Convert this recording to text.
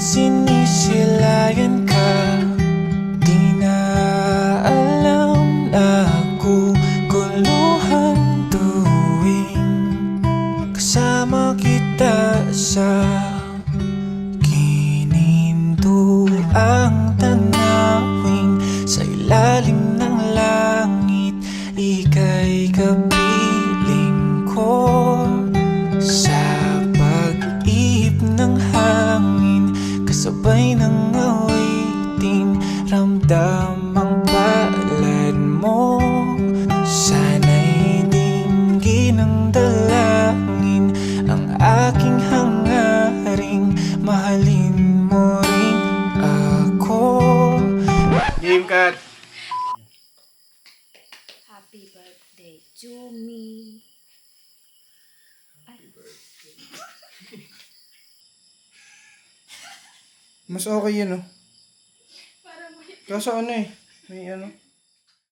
sinisilayan ka. Di na alam na guguluhan tuwing kasama kita sa ang tanawin sa ilalim ng langit. Ika'y kapiling ko sa pag-ihip ng hangin, kasabay ng awitin, ramdam ang palad mo. Sana'y dinggin ng dalangin ang aking hangaring, mahalin mo rin ako. Game cut. Happy birthday to me. Mas okay yun, oh. Kaso ano eh, may ano.